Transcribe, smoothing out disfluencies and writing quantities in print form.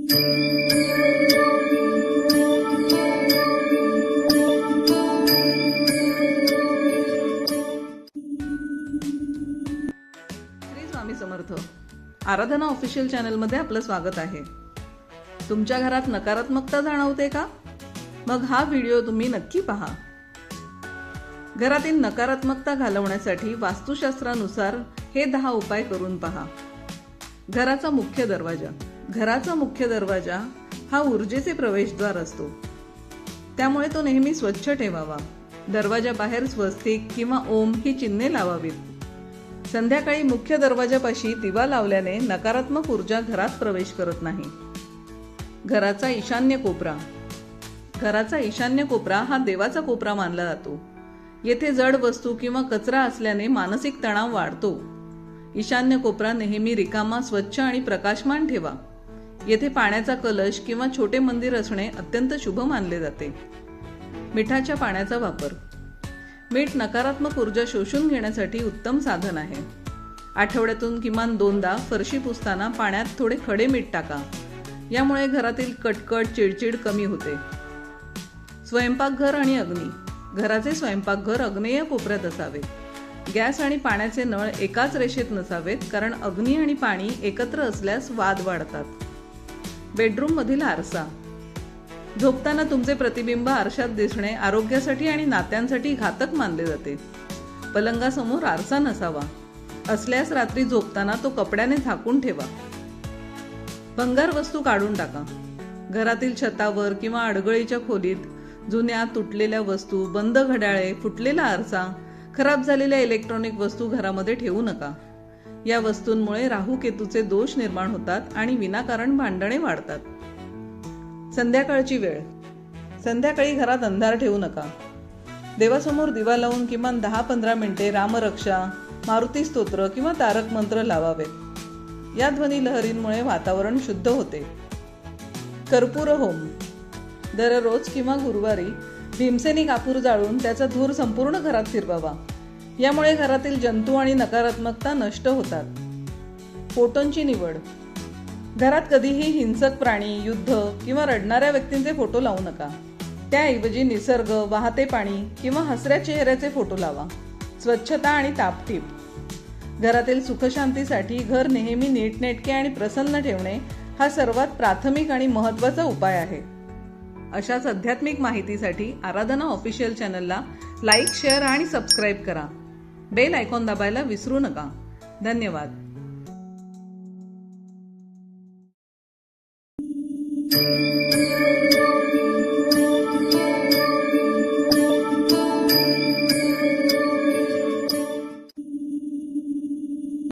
स्वामी समर्थ. आराधना official चॅनलमध्ये आपलं स्वागत आहे. तुमच्या घरात नकारात्मकता जाणवते का? मग हा व्हिडिओ तुम्ही नक्की पहा. घरातील नकारात्मकता घालवण्यासाठी वास्तुशास्त्रानुसार हे 10 उपाय करून पहा. घराचा मुख्य दरवाजा हा ऊर्जेचे प्रवेशद्वार असतो, त्यामुळे तो नेहमी स्वच्छ ठेवावा. दरवाजाबाहेर स्वस्तिक किंवा ओम ही चिन्हे लावावीत. संध्याकाळी मुख्य दरवाजापाशी दिवा लावल्याने नकारात्मक ऊर्जा घरात प्रवेश करत नाही. घराचा ईशान्य कोपरा हा देवाचा कोपरा मानला जातो. येथे जड वस्तू किंवा कचरा असल्याने मानसिक तणाव वाढतो. ईशान्य कोपरा नेहमी रिकामा, स्वच्छ आणि प्रकाशमान ठेवा. येथे पाण्याचा कलश किंवा छोटे मंदिर असणे अत्यंत शुभ मानले जाते. मिठाच्या पाण्याचा वापर. मीठ नकारात्मक ऊर्जा शोषून घेण्यासाठी उत्तम साधन आहे. आठवड्यातून किमान 2दा फरशी पुसताना पाण्यात थोडे खडे मीठ टाका. यामुळे घरातील कटकट, चिडचिड कमी होते. स्वयंपाकघर आणि अग्नी. घराचे स्वयंपाकघर आग्नेय कोपऱ्यात असावे. गॅस आणि पाण्याचे नळ एकाच रेषेत नसावेत, कारण अग्नी आणि पाणी एकत्र असल्यास वाद वाढतात. बेडरूम मधील आरसा. झोपताना तुमचे प्रतिबिंब आरशात दिसणे आरोग्यासाठी आणि नात्यांसाठी घातक मानले जाते. पलंगासमोर आरसा नसावा. असल्यास रात्री झोपताना तो कपड्याने झाकून ठेवा. भंगार वस्तू काढून टाका. घरातील छतावर किंवा अडगळीच्या खोलीत जुन्या, तुटलेल्या वस्तू, बंद घड्याळे, फुटलेला आरसा, खराब झालेल्या इलेक्ट्रॉनिक वस्तू घरामध्ये ठेवू नका. या वस्तूंमुळे राहू केतूचे दोष निर्माण होतात आणि विनाकारण भांडणे वाढतात. संध्याकाळची वेळ. संध्याकाळी घरात अंधार ठेवू नका. देवासमोर दिवा लावून किमान 10-15 मिनिटे रामरक्षा, मारुती स्तोत्र किंवा तारक मंत्र लावावेत. या ध्वनी लहरींमुळे वातावरण शुद्ध होते. कर्पूर होम. दररोज किंवा गुरुवारी भीमसेनी कापूर जाळून त्याचा धूर संपूर्ण घरात फिरवावा. यामुळे घरातील जंतू आणि नकारात्मकता नष्ट होतात. फोटोंची निवड. घरात कधीही हिंसक प्राणी, युद्ध किंवा रडणाऱ्या व्यक्तींचे फोटो लावू नका. त्याऐवजी निसर्ग, वाहते पाणी किंवा हसऱ्या चेहऱ्याचे फोटो लावा. स्वच्छता आणि टापटीप. घरातील सुखशांतीसाठी घर नेहमी नीटनेटके आणि प्रसन्न ठेवणे हा सर्वात प्राथमिक आणि महत्त्वाचा उपाय आहे. अशाच आध्यात्मिक माहितीसाठी आराधना ऑफिशियल चॅनलला लाईक, शेअर आणि सबस्क्राईब करा. बेल आयकॉन दाबायला विसरू नका. धन्यवाद.